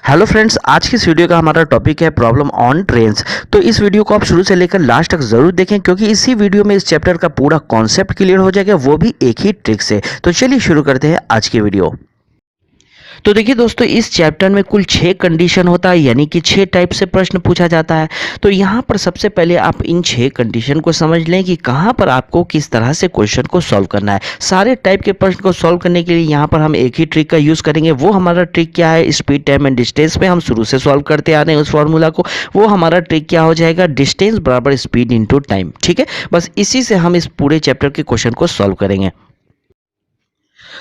Hello friends, आज की इस वीडियो का हमारा टॉपिक है प्रॉब्लम ऑन ट्रेन्स। तो इस वीडियो को आप शुरू से लेकर लास्ट तक जरूर देखें, क्योंकि इसी वीडियो में इस चैप्टर का पूरा कॉन्सेप्ट क्लियर हो जाएगा, वो भी एक ही ट्रिक से। तो चलिए शुरू करते हैं आज की वीडियो। तो देखिए दोस्तों, इस चैप्टर में कुल 6 कंडीशन होता है, यानी कि 6 टाइप से प्रश्न पूछा जाता है। तो यहाँ पर सबसे पहले आप इन 6 कंडीशन को समझ लें कि कहाँ पर आपको किस तरह से क्वेश्चन को सॉल्व करना है। सारे टाइप के प्रश्न को सॉल्व करने के लिए यहाँ पर हम एक ही ट्रिक का यूज़ करेंगे। वो हमारा ट्रिक क्या है? स्पीड, टाइम एंड डिस्टेंस में हम शुरू से सॉल्व करते आ रहे हैं उस फॉर्मूला को। वो हमारा ट्रिक क्या हो जाएगा? डिस्टेंस बराबर स्पीड इंटू टाइम। ठीक है, बस इसी से हम इस पूरे चैप्टर के क्वेश्चन को सॉल्व करेंगे।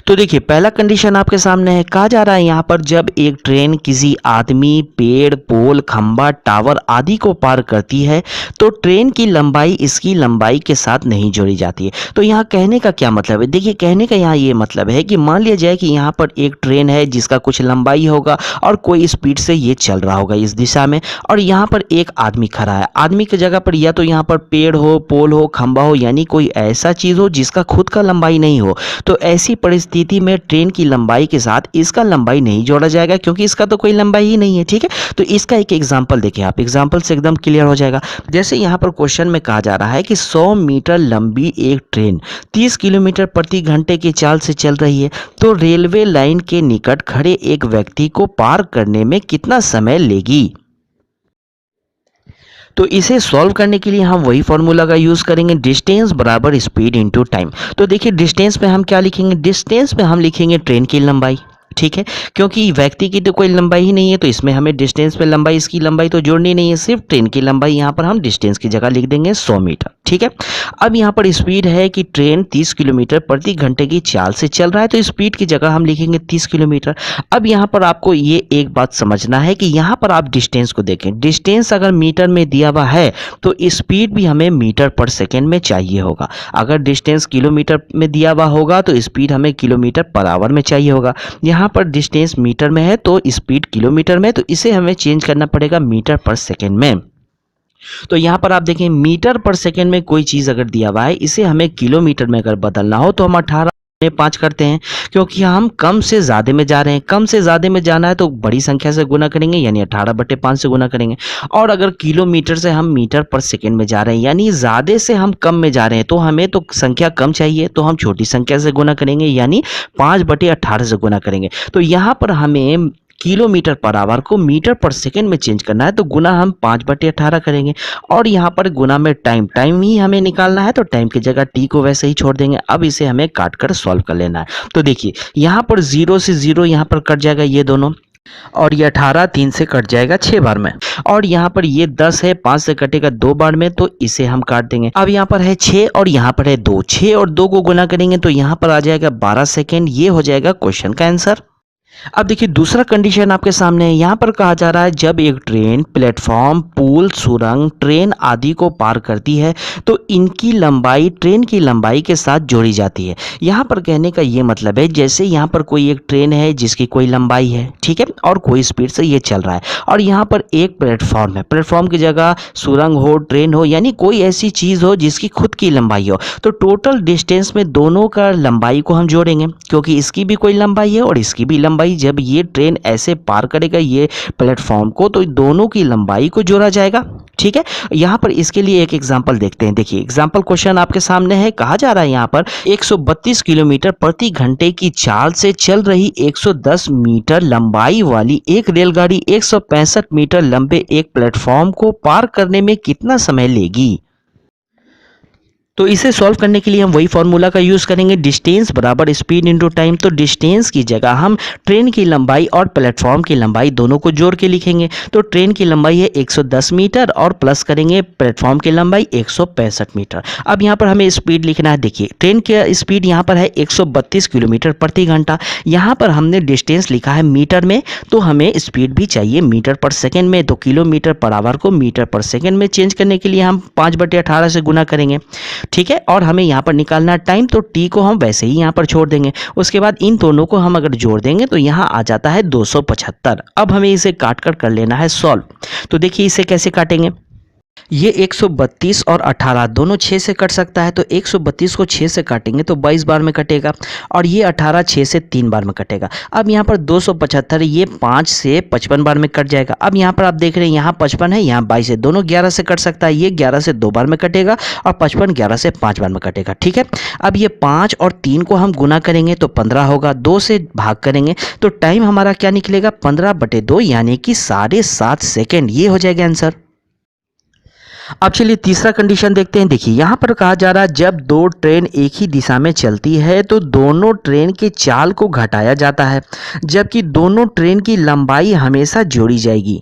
तो देखिए, पहला कंडीशन आपके सामने है। कहा जा रहा है यहाँ पर, जब एक ट्रेन किसी आदमी, पेड़, पोल, खंबा, टावर आदि को पार करती है तो ट्रेन की लंबाई इसकी लंबाई के साथ नहीं जोड़ी जाती है। तो यहाँ कहने का क्या मतलब है? देखिए, कहने का यहाँ ये मतलब है कि मान लिया जाए कि यहाँ पर एक ट्रेन है जिसका कुछ लंबाई होगा और कोई स्पीड से ये चल रहा होगा इस दिशा में, और यहाँ पर एक आदमी खड़ा है। आदमी की जगह पर या तो यहाँ पर पेड़ हो, पोल हो, खंबा हो, यानी कोई ऐसा चीज़ हो जिसका खुद का लंबाई नहीं हो। तो ऐसी स्थिति में ट्रेन की लंबाई के साथ इसका लंबाई नहीं जोड़ा जाएगा, क्योंकि इसका तो कोई लंबाई ही नहीं है। ठीक है, तो इसका एक एग्जांपल देखिए, आप एग्जांपल से एकदम क्लियर हो जाएगा। जैसे यहाँ पर क्वेश्चन में कहा जा रहा है कि 100 मीटर लंबी एक ट्रेन 30 किलोमीटर प्रति घंटे की चाल से चल रही है, तो रेलवे लाइन के निकट खड़े एक व्यक्ति को पार करने में कितना समय लेगी? तो इसे सॉल्व करने के लिए हम वही फॉर्मूला का यूज़ करेंगे, डिस्टेंस बराबर स्पीड इनटू टाइम। तो देखिए, डिस्टेंस में हम क्या लिखेंगे? डिस्टेंस में हम लिखेंगे ट्रेन की लंबाई। ठीक है, क्योंकि व्यक्ति की तो कोई लंबाई ही नहीं है, तो इसमें हमें डिस्टेंस पे लंबाई, इसकी लंबाई तो जोड़नी नहीं है, सिर्फ ट्रेन की लंबाई। यहाँ पर हम डिस्टेंस की जगह लिख देंगे 100 मीटर। ठीक है, अब यहाँ पर स्पीड है कि ट्रेन 30 किलोमीटर प्रति घंटे की चाल से चल रहा है, तो स्पीड की जगह हम लिखेंगे 30 किलोमीटर। अब यहाँ पर आपको ये एक बात समझना है कि यहाँ पर आप डिस्टेंस को देखें। डिस्टेंस अगर मीटर में दिया हुआ है तो स्पीड भी हमें मीटर पर सेकेंड में चाहिए होगा। अगर डिस्टेंस किलोमीटर में दिया हुआ होगा तो स्पीड हमें किलोमीटर पर आवर में चाहिए होगा। यहाँ पर डिस्टेंस मीटर में है तो स्पीड किलोमीटर में, तो इसे हमें चेंज करना पड़ेगा मीटर पर सेकेंड में। तो यहाँ पर आप देखें, मीटर पर सेकेंड में कोई चीज़ अगर दिया हुआ है, इसे हमें किलोमीटर में अगर बदलना हो तो हम 18 में 5 करते हैं, क्योंकि हम कम से ज़्यादा में जा रहे हैं। कम से ज़्यादा में जाना है तो बड़ी संख्या से गुना करेंगे, यानी 18/5 से गुना करेंगे। और अगर किलोमीटर से हम मीटर पर सेकेंड में जा रहे हैं, यानी ज़्यादा से हम कम में जा रहे हैं, तो हमें तो संख्या कम चाहिए, तो हम छोटी संख्या से गुना करेंगे, यानी 5/18 से गुना करेंगे। तो यहाँ पर हमें किलोमीटर पर आवर को मीटर पर सेकेंड में चेंज करना है, तो गुना हम 5/18 करेंगे। और यहाँ पर गुना में टाइम ही हमें निकालना है, तो टाइम की जगह टी को वैसे ही छोड़ देंगे। अब इसे हमें काट कर सॉल्व कर लेना है। तो देखिए, यहाँ पर 0 से 0 यहाँ पर कट जाएगा, ये दोनों, और ये 18 3 से कट जाएगा 6 बार में। और यहाँ पर ये 10 है, 5 से कटेगा 2 बार में, तो इसे हम काट देंगे। अब यहाँ पर है 6 और यहाँ पर है 2, 6 और 2 को गुना करेंगे तो यहाँ पर आ जाएगा 12 सेकेंड। ये हो जाएगा क्वेश्चन का आंसर। अब देखिए, दूसरा कंडीशन आपके सामने है। यहाँ पर कहा जा रहा है, जब एक ट्रेन प्लेटफॉर्म, पुल, सुरंग, ट्रेन आदि को पार करती है तो इनकी लंबाई ट्रेन की लंबाई के साथ जोड़ी जाती है। यहाँ पर कहने का ये मतलब है, जैसे यहाँ पर कोई एक ट्रेन है जिसकी कोई लंबाई है, ठीक है, और कोई स्पीड से ये चल रहा है, और यहाँ पर एक प्लेटफॉर्म है। प्लेटफॉर्म की जगह सुरंग हो, ट्रेन हो, यानी कोई ऐसी चीज़ हो जिसकी खुद की लंबाई हो, तो टोटल डिस्टेंस में दोनों का लंबाई को हम जोड़ेंगे, क्योंकि इसकी भी कोई लंबाई है और इसकी भी लंबाई। जब ये ट्रेन ऐसे पार करेगा ये प्लेटफॉर्म को, तो दोनों की लंबाई को जोड़ा जाएगा। ठीक है, यहाँ पर इसके लिए एक एग्जांपल देखते हैं। देखिए, एग्जांपल क्वेश्चन आपके सामने है। कहा जा रहा है यहाँ पर, 132 किलोमीटर प्रति घंटे की चाल से चल रही 110 मीटर लंबाई वाली एक रेलगाड़ी 165 मीटर लंबे एक प्लेटफॉर्म को पार करने में कितना समय लेगी? तो इसे सॉल्व करने के लिए हम वही फॉर्मूला का यूज़ करेंगे, डिस्टेंस बराबर स्पीड इनटू टाइम। तो डिस्टेंस की जगह हम ट्रेन की लंबाई और प्लेटफॉर्म की लंबाई दोनों को जोड़ के लिखेंगे। तो ट्रेन की लंबाई है 110 मीटर और प्लस करेंगे प्लेटफॉर्म की लंबाई 165 मीटर। अब यहाँ पर हमें स्पीड लिखना है। देखिए, ट्रेन की स्पीड यहाँ पर है 132 किलोमीटर प्रति घंटा। यहाँ पर हमने डिस्टेंस लिखा है मीटर में, तो हमें स्पीड भी चाहिए मीटर पर सेकेंड में। तो किलोमीटर पर आवर को मीटर पर सेकेंड में चेंज करने के लिए हम 5/18 से गुना करेंगे। ठीक है, और हमें यहाँ पर निकालना टाइम, तो टी को हम वैसे ही यहाँ पर छोड़ देंगे। उसके बाद इन दोनों को हम अगर जोड़ देंगे तो यहाँ आ जाता है 275। अब हमें इसे काट कर लेना है सॉल्व। तो देखिए, इसे कैसे काटेंगे? ये 132 और 18 दोनों 6 से कट सकता है, तो 132 को 6 से काटेंगे तो 22 बार में कटेगा, और ये 18 6 से 3 बार में कटेगा। अब यहाँ पर 275 ये 5 से 55 बार में कट जाएगा। अब यहाँ पर आप देख रहे हैं यहाँ 55 है, यहाँ 22 है, दोनों 11 से कट सकता है, ये 11 से 2 बार में कटेगा और 55 11 से 5 बार में कटेगा। ठीक है, अब ये 5 और 3 को हम गुना करेंगे तो 15 होगा, 2 से भाग करेंगे तो टाइम हमारा क्या निकलेगा 15/2 यानी कि 7.5 सेकेंड, ये हो जाएगा आंसर। अब चलिए तीसरा कंडीशन देखते हैं। देखिए यहाँ पर कहा जा रहा है जब दो ट्रेन एक ही दिशा में चलती है तो दोनों ट्रेन के चाल को घटाया जाता है, जबकि दोनों ट्रेन की लंबाई हमेशा जोड़ी जाएगी।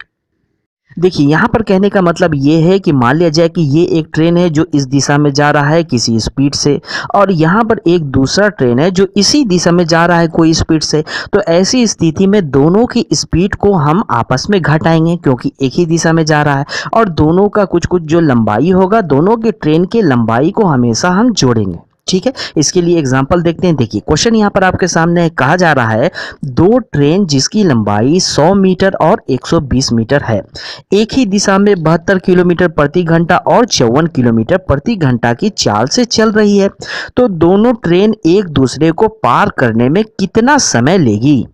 देखिए यहाँ पर कहने का मतलब ये है कि मान लिया जाए कि ये एक ट्रेन है जो इस दिशा में जा रहा है किसी स्पीड से, और यहाँ पर एक दूसरा ट्रेन है जो इसी दिशा में जा रहा है कोई स्पीड से। तो ऐसी स्थिति में दोनों की स्पीड को हम आपस में घटाएंगे क्योंकि एक ही दिशा में जा रहा है, और दोनों का कुछ कुछ जो लंबाई होगा दोनों के ट्रेन के लंबाई को हमेशा हम जोड़ेंगे। ठीक है, इसके लिए एग्जाम्पल देखते हैं। देखिए क्वेश्चन यहाँ पर आपके सामने है, कहा जा रहा है दो ट्रेन जिसकी लंबाई 100 मीटर और 120 मीटर है, एक ही दिशा में 72 किलोमीटर प्रति घंटा और 54 किलोमीटर प्रति घंटा की चाल से चल रही है, तो दोनों ट्रेन एक दूसरे को पार करने में कितना समय लेगी।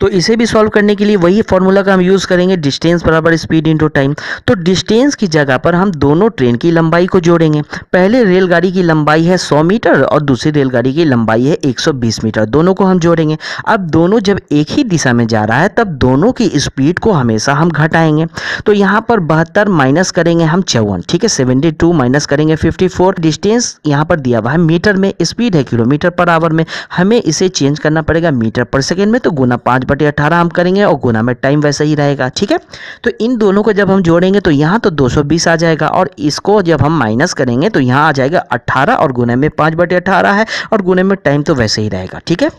तो इसे भी सॉल्व करने के लिए वही फॉर्मूला का हम यूज़ करेंगे, डिस्टेंस बराबर स्पीड इनटू टाइम। तो डिस्टेंस की जगह पर हम दोनों ट्रेन की लंबाई को जोड़ेंगे। पहले रेलगाड़ी की लंबाई है 100 मीटर और दूसरी रेलगाड़ी की लंबाई है 120 मीटर, दोनों को हम जोड़ेंगे। अब दोनों जब एक ही दिशा में जा रहा है तब दोनों की स्पीड को हमेशा हम घटाएंगे। तो यहाँ पर 72 माइनस करेंगे हम 54, ठीक है, 72 माइनस करेंगे 54। डिस्टेंस यहाँ पर दिया हुआ है मीटर में, स्पीड है किलोमीटर पर आवर में, हमें इसे चेंज करना पड़ेगा मीटर पर सेकेंड में, तो गुना 5/18 हम करेंगे और गुना में टाइम वैसा ही रहेगा। ठीक है, तो इन दोनों को जब हम जोड़ेंगे तो यहाँ तो 220 आ जाएगा, और इसको जब हम माइनस करेंगे तो यहाँ आ जाएगा 18, और गुने में 5/18 है, और गुने में टाइम तो वैसे ही रहेगा। ठीक है,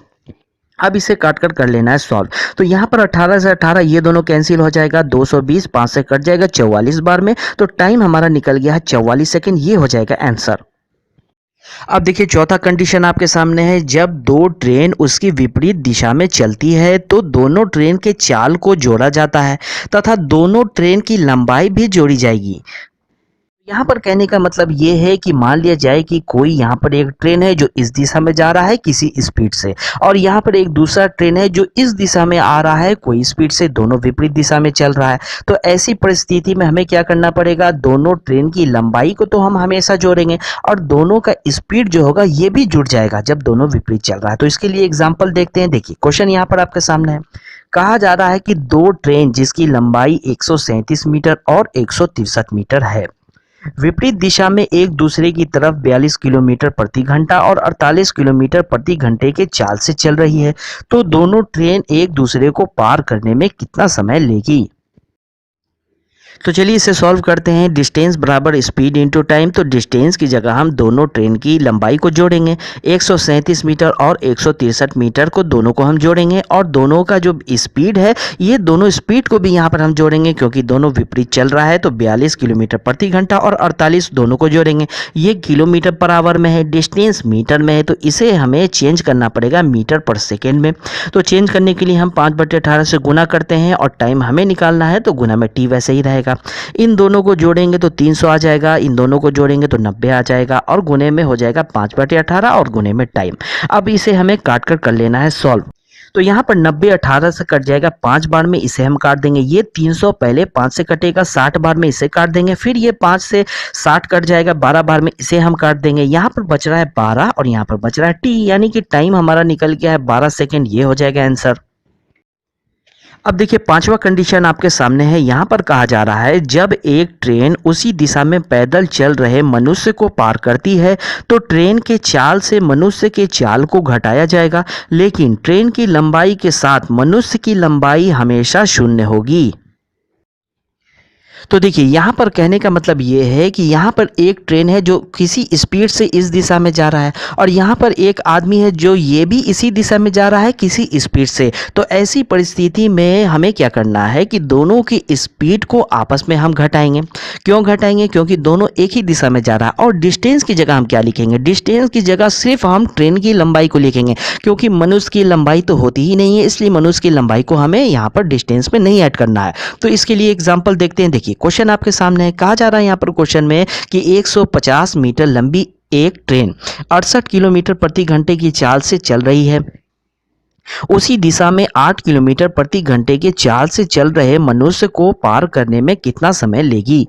अब इसे काट कर लेना है सॉल्व। तो यहाँ पर 18 से 18 ये दोनों कैंसिल हो जाएगा, 220 5 से कट जाएगा 44 बार में, तो टाइम हमारा निकल गया है 44 सेकेंड, ये हो जाएगा आंसर। अब देखिए चौथा कंडीशन आपके सामने है, जब दो ट्रेन उसकी विपरीत दिशा में चलती है तो दोनों ट्रेन के चाल को जोड़ा जाता है तथा दोनों ट्रेन की लंबाई भी जोड़ी जाएगी। यहाँ पर कहने का मतलब ये है कि मान लिया जाए कि कोई यहाँ पर एक ट्रेन है जो इस दिशा में जा रहा है किसी स्पीड से, और यहाँ पर एक दूसरा ट्रेन है जो इस दिशा में आ रहा है कोई स्पीड से, दोनों विपरीत दिशा में चल रहा है। तो ऐसी परिस्थिति में हमें क्या करना पड़ेगा, दोनों ट्रेन की लंबाई को तो हम हमेशा जोड़ेंगे और दोनों का स्पीड जो होगा ये भी जुड़ जाएगा जब दोनों विपरीत चल रहा है। तो इसके लिए एग्जाम्पल देखते हैं। देखिए क्वेश्चन यहाँ पर आपके सामने है, कहा जा रहा है कि दो ट्रेन जिसकी लंबाई 137 मीटर और 163 मीटर है, विपरीत दिशा में एक दूसरे की तरफ 42 किलोमीटर प्रति घंटा और 48 किलोमीटर प्रति घंटे के चाल से चल रही है, तो दोनों ट्रेन एक दूसरे को पार करने में कितना समय लेगी। तो चलिए इसे सॉल्व करते हैं। डिस्टेंस बराबर स्पीड इनटू टाइम, तो डिस्टेंस की जगह हम दोनों ट्रेन की लंबाई को जोड़ेंगे, 137 मीटर और 163 मीटर को दोनों को हम जोड़ेंगे, और दोनों का जो स्पीड है ये दोनों स्पीड को भी यहाँ पर हम जोड़ेंगे क्योंकि दोनों विपरीत चल रहा है, तो 42 किलोमीटर प्रति घंटा और 48 दोनों को जोड़ेंगे। ये किलोमीटर पर आवर में है, डिस्टेंस मीटर में है, तो इसे हमें चेंज करना पड़ेगा मीटर पर सेकेंड में। तो चेंज करने के लिए हम 5/18 से गुना करते हैं और टाइम हमें निकालना है, तो गुना में टी वैसे ही रहेगा। इन दोनों को जोड़ेंगे तो 300 आ जाएगा, इन दोनों को जोड़ेंगे तो 90 आ जाएगा, और गुने में हो जाएगा 5/18 और गुने में टाइम। अब इसे हमें काट कर लेना है सॉल्व। तो यहाँ पर 90 18 से कट जाएगा 5 बार में, इसे हम काट देंगे। ये 300 पहले 5 से कटेगा, 60 बार में इसे काट देंगे, फिर ये 5 से 60 कट जाएगा 12 बार में, इसे हम काट देंगे। यहाँ पर बच रहा है 12 और यहाँ पर बच रहा है टी, यानी कि टाइम हमारा निकल गया है 12 सेकेंड, ये हो जाएगा आंसर। अब देखिए पांचवा कंडीशन आपके सामने है। यहाँ पर कहा जा रहा है जब एक ट्रेन उसी दिशा में पैदल चल रहे मनुष्य को पार करती है तो ट्रेन के चाल से मनुष्य के चाल को घटाया जाएगा, लेकिन ट्रेन की लंबाई के साथ मनुष्य की लंबाई हमेशा शून्य होगी। तो देखिए यहाँ पर कहने का मतलब ये है कि यहाँ पर एक ट्रेन है जो किसी स्पीड से इस दिशा में जा रहा है, और यहाँ पर एक आदमी है जो ये भी इसी दिशा में जा रहा है किसी स्पीड से। तो ऐसी परिस्थिति में हमें क्या करना है कि दोनों की स्पीड को आपस में हम घटाएंगे। क्यों घटाएंगे? क्योंकि दोनों एक ही दिशा में जा रहा है। और डिस्टेंस की जगह हम क्या लिखेंगे? डिस्टेंस की जगह सिर्फ हम ट्रेन की लंबाई को लिखेंगे, क्योंकि मनुष्य की लंबाई तो होती ही नहीं है, इसलिए मनुष्य की लंबाई को हमें यहाँ पर डिस्टेंस में नहीं ऐड करना है। तो इसके लिए एग्जाम्पल देखते हैं। देखिए क्वेश्चन आपके सामने है, कहा जा रहा है यहाँ पर क्वेश्चन में कि 150 मीटर लंबी एक ट्रेन 68 किलोमीटर प्रति घंटे की चाल से चल रही है। उसी दिशा में 8 किलोमीटर प्रति घंटे के चाल से चल रहे मनुष्य को पार करने में कितना समय लेगी।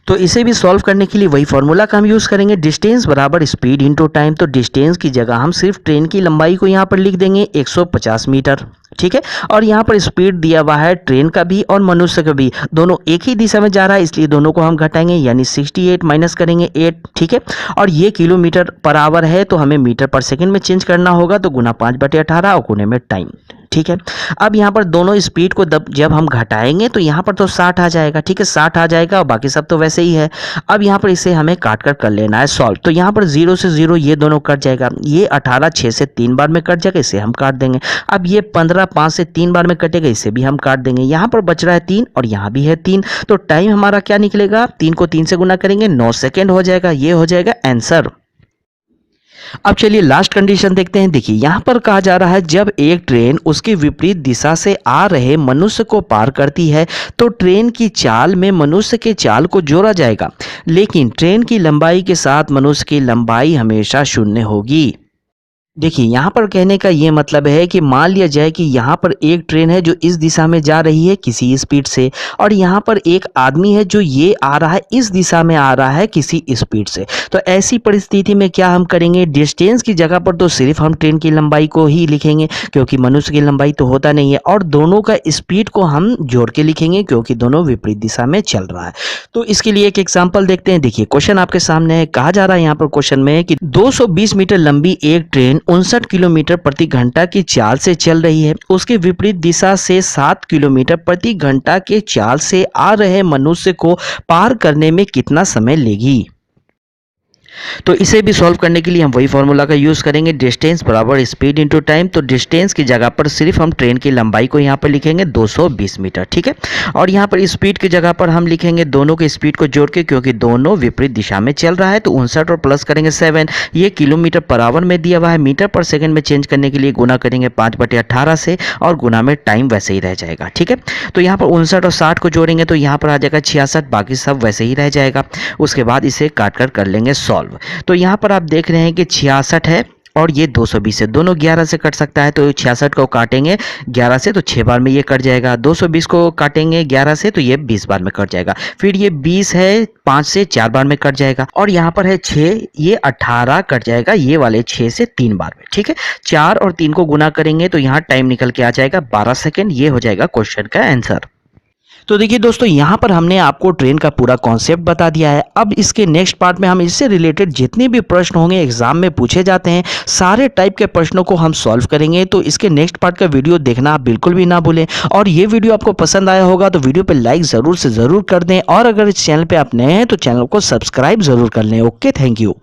तो इसे भी सॉल्व करने के लिए वही फॉर्मूला का हम यूज़ करेंगे, डिस्टेंस बराबर स्पीड इनटू टाइम। तो डिस्टेंस की जगह हम सिर्फ ट्रेन की लंबाई को यहाँ पर लिख देंगे 150 मीटर, ठीक है। और यहाँ पर स्पीड दिया हुआ है ट्रेन का भी और मनुष्य का भी, दोनों एक ही दिशा में जा रहा है, इसलिए दोनों को हम घटाएंगे, यानी 68 माइनस करेंगे 8, ठीक है। और ये किलोमीटर पर आवर है तो हमें मीटर पर सेकंड में चेंज करना होगा, तो गुना 5/18 और गुने में टाइम, ठीक है। अब यहाँ पर दोनों स्पीड को जब हम घटाएंगे तो यहाँ पर तो 60 आ जाएगा, ठीक है, 60 आ जाएगा और बाकी सब तो वैसे ही है। अब यहाँ पर इसे हमें काट कर लेना है सॉल्व। तो यहाँ पर 0 से 0 ये दोनों कट जाएगा, ये 18 6 से 3 बार में कट जाएगा, इसे हम काट देंगे। अब ये 15 5 से 3 बार में कटेगा, इसे भी हम काट देंगे। यहाँ पर बच रहा है 3 और यहाँ भी है 3, तो टाइम हमारा क्या निकलेगा, 3 को 3 से गुना करेंगे 9 सेकेंड हो जाएगा, ये हो जाएगा आंसर। अब चलिए लास्ट कंडीशन देखते हैं। देखिए यहाँ पर कहा जा रहा है जब एक ट्रेन उसके विपरीत दिशा से आ रहे मनुष्य को पार करती है तो ट्रेन की चाल में मनुष्य के चाल को जोड़ा जाएगा, लेकिन ट्रेन की लंबाई के साथ मनुष्य की लंबाई हमेशा शून्य होगी। देखिए यहाँ पर कहने का ये मतलब है कि मान लिया जाए कि यहाँ पर एक ट्रेन है जो इस दिशा में जा रही है किसी स्पीड से, और यहाँ पर एक आदमी है जो ये आ रहा है इस दिशा में आ रहा है किसी स्पीड से। तो ऐसी परिस्थिति में क्या हम करेंगे, डिस्टेंस की जगह पर तो सिर्फ हम ट्रेन की लंबाई को ही लिखेंगे क्योंकि मनुष्य की लंबाई तो होता नहीं है, और दोनों का स्पीड को हम जोड़ के लिखेंगे क्योंकि दोनों विपरीत दिशा में चल रहा है। तो इसके लिए एक एग्जाम्पल देखते हैं। देखिए क्वेश्चन आपके सामने है, कहा जा रहा है यहाँ पर क्वेश्चन में कि 220 मीटर लंबी एक ट्रेन 59 किलोमीटर प्रति घंटा की चाल से चल रही है। उसके विपरीत दिशा से 7 किलोमीटर प्रति घंटा के चाल से आ रहे मनुष्य को पार करने में कितना समय लेगी। तो इसे भी सॉल्व करने के लिए हम वही फॉर्मूला का यूज़ करेंगे, डिस्टेंस बराबर स्पीड इनटू टाइम। तो डिस्टेंस की जगह पर सिर्फ हम ट्रेन की लंबाई को यहाँ पर लिखेंगे 220 मीटर, ठीक है। और यहाँ पर स्पीड की जगह पर हम लिखेंगे दोनों के स्पीड को जोड़ के, क्योंकि दोनों विपरीत दिशा में चल रहा है। तो 59 और प्लस करेंगे 7, ये किलोमीटर पर आवर में दिया हुआ है, मीटर पर सेकेंड में चेंज करने के लिए गुना करेंगे 5/18 से, और गुना में टाइम वैसे ही रह जाएगा, ठीक है। तो यहाँ पर 59 और 60 को जोड़ेंगे तो यहाँ पर आ जाएगा 66, बाकी सब वैसे ही रह जाएगा। उसके बाद इसे काट कर लेंगे सॉल्व। तो यहाँ पर आप देख रहे हैं कि 66 है और ये 220 है, दोनों 11 से कट सकता है। तो 66 को काटेंगे 11 से तो 6 बार में ये कट जाएगा, 220 को काटेंगे 11 से तो ये 20 बार में कट जाएगा। फिर ये 20 है 5 से 4 बार में कट जाएगा, और यहाँ पर है 6, ये 18 कट जाएगा, ये वाले 6 से 3 बार में, ठीक है। 4 और 3 को गुना करेंगे तो यहाँ टाइम निकल के आ जाएगा 12 सेकेंड, ये हो जाएगा क्वेश्चन का आंसर। तो देखिए दोस्तों यहाँ पर हमने आपको ट्रेन का पूरा कॉन्सेप्ट बता दिया है। अब इसके नेक्स्ट पार्ट में हम इससे रिलेटेड जितने भी प्रश्न होंगे एग्जाम में पूछे जाते हैं, सारे टाइप के प्रश्नों को हम सॉल्व करेंगे। तो इसके नेक्स्ट पार्ट का वीडियो देखना आप बिल्कुल भी ना भूलें, और ये वीडियो आपको पसंद आया होगा तो वीडियो पर लाइक ज़रूर से ज़रूर कर दें, और अगर इस चैनल पर आप नए हैं तो चैनल को सब्सक्राइब ज़रूर कर लें। Okay, thank you.